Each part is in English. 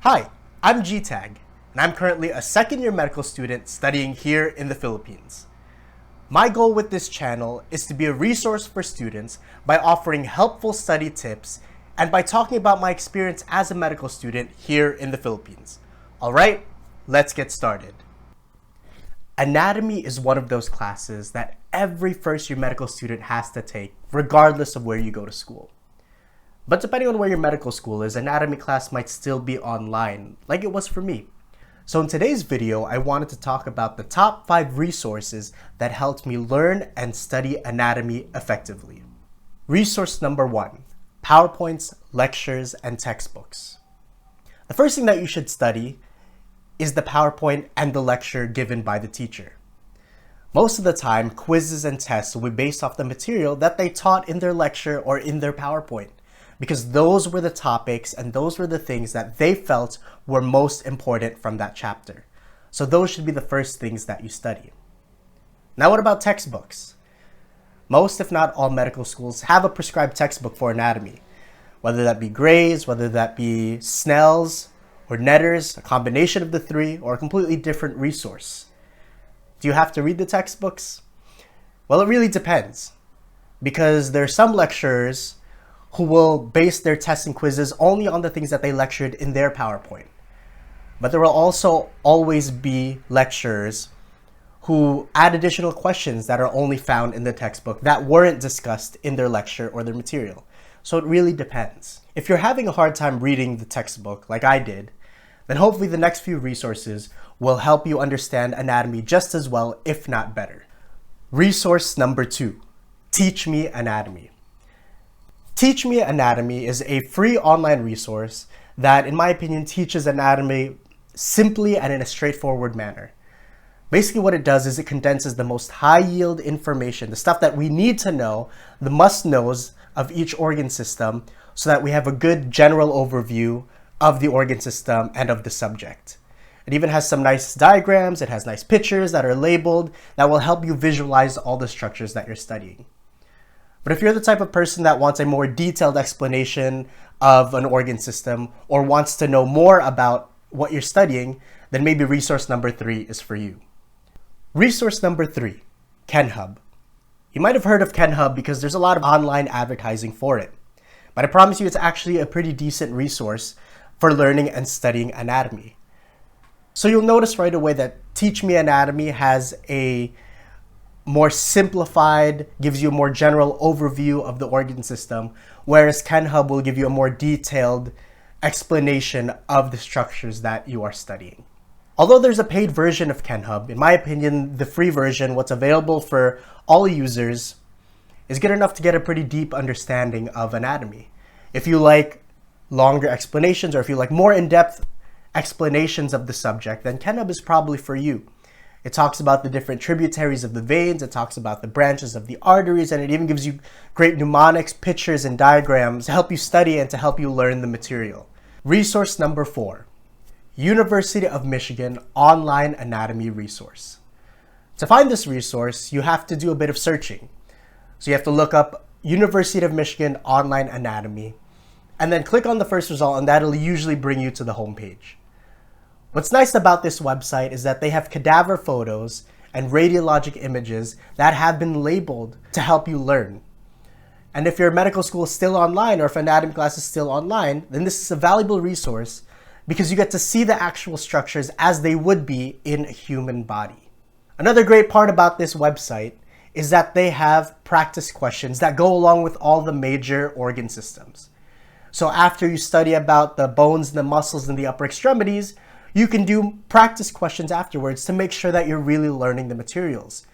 Hi, I'm GTAG, and I'm currently a second-year medical student studying here in the Philippines. My goal with this channel is to be a resource for students by offering helpful study tips and by talking about my experience as a medical student here in the Philippines. Alright, let's get started. Anatomy is one of those classes that every first-year medical student has to take, regardless of where you go to school. But depending on where your medical school is, anatomy class might still be online, like it was for me. So in today's video, I wanted to talk about the top 5 resources that helped me learn and study anatomy effectively. Resource number 1, PowerPoints, lectures, and textbooks. The first thing that you should study is the PowerPoint and the lecture given by the teacher. Most of the time, quizzes and tests will be based off the material that they taught in their lecture or in their PowerPoint, because those were the topics and those were the things that they felt were most important from that chapter. So those should be the first things that you study. Now what about textbooks? Most, if not all, medical schools have a prescribed textbook for anatomy, whether that be Gray's, whether that be Snell's or Netter's, a combination of the three, or a completely different resource. Do you have to read the textbooks? Well, it really depends, because there are some lecturers who will base their tests and quizzes only on the things that they lectured in their PowerPoint. But there will also always be lecturers who add additional questions that are only found in the textbook that weren't discussed in their lecture or their material. So it really depends. If you're having a hard time reading the textbook, like I did, then hopefully the next few resources will help you understand anatomy just as well, if not better. Resource number 2, Teach Me Anatomy. Teach Me Anatomy is a free online resource that, in my opinion, teaches anatomy simply and in a straightforward manner. Basically what it does is it condenses the most high-yield information, the stuff that we need to know, the must-knows of each organ system, so that we have a good general overview of the organ system and of the subject. It even has some nice diagrams, it has nice pictures that are labeled that will help you visualize all the structures that you're studying. But if you're the type of person that wants a more detailed explanation of an organ system or wants to know more about what you're studying, then maybe resource number 3 is for you. Resource number 3, Kenhub. You might have heard of Kenhub because there's a lot of online advertising for it. But I promise you it's actually a pretty decent resource for learning and studying anatomy. So you'll notice right away that Teach Me Anatomy has a more simplified, gives you a more general overview of the organ system, whereas Kenhub will give you a more detailed explanation of the structures that you are studying. Although there's a paid version of Kenhub, in my opinion, the free version, what's available for all users, is good enough to get a pretty deep understanding of anatomy. If you like longer explanations or if you like more in-depth explanations of the subject, then Kenhub is probably for you. It talks about the different tributaries of the veins, it talks about the branches of the arteries, and it even gives you great mnemonics, pictures, and diagrams to help you study and to help you learn the material. Resource number 4, University of Michigan Online Anatomy Resource. To find this resource, you have to do a bit of searching. So you have to look up University of Michigan Online Anatomy, and then click on the first result, and that'll usually bring you to the homepage. What's nice about this website is that they have cadaver photos and radiologic images that have been labeled to help you learn. And if your medical school is still online or if anatomy class is still online, then this is a valuable resource because you get to see the actual structures as they would be in a human body. Another great part about this website is that they have practice questions that go along with all the major organ systems. So after you study about the bones and the muscles and the upper extremities, you can do practice questions afterwards to make sure that you're really learning the materials.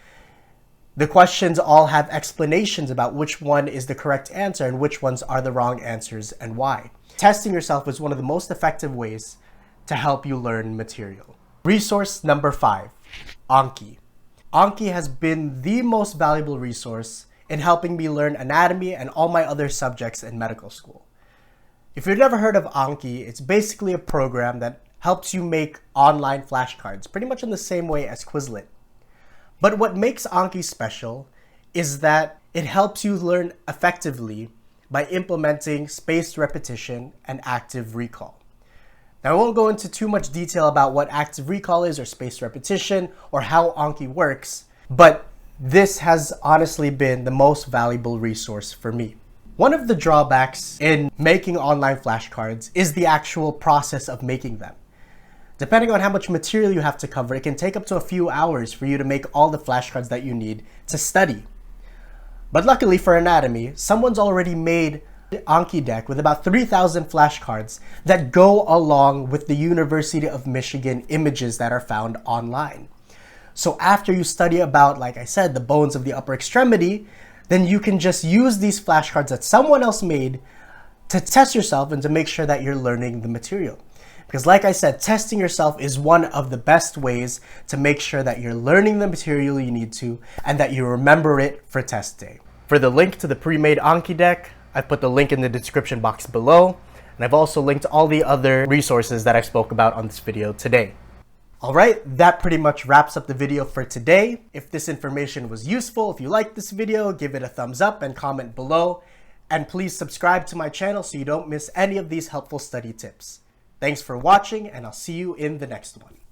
The questions all have explanations about which one is the correct answer and which ones are the wrong answers and why. Testing yourself is one of the most effective ways to help you learn material. Resource number 5, Anki. Anki has been the most valuable resource in helping me learn anatomy and all my other subjects in medical school. If you've never heard of Anki, it's basically a program that helps you make online flashcards, pretty much in the same way as Quizlet. But what makes Anki special is that it helps you learn effectively by implementing spaced repetition and active recall. Now, I won't go into too much detail about what active recall is or spaced repetition or how Anki works, but this has honestly been the most valuable resource for me. One of the drawbacks in making online flashcards is the actual process of making them. Depending on how much material you have to cover, it can take up to a few hours for you to make all the flashcards that you need to study. But luckily for anatomy, someone's already made an Anki deck with about 3,000 flashcards that go along with the University of Michigan images that are found online. So after you study about, like I said, the bones of the upper extremity, then you can just use these flashcards that someone else made to test yourself and to make sure that you're learning the material. Because like I said, testing yourself is one of the best ways to make sure that you're learning the material you need to and that you remember it for test day. For the link to the pre-made Anki deck, I've put the link in the description box below, and I've also linked all the other resources that I spoke about on this video today. Alright, that pretty much wraps up the video for today. If this information was useful, if you liked this video, give it a thumbs up and comment below. And please subscribe to my channel so you don't miss any of these helpful study tips. Thanks for watching, and I'll see you in the next one.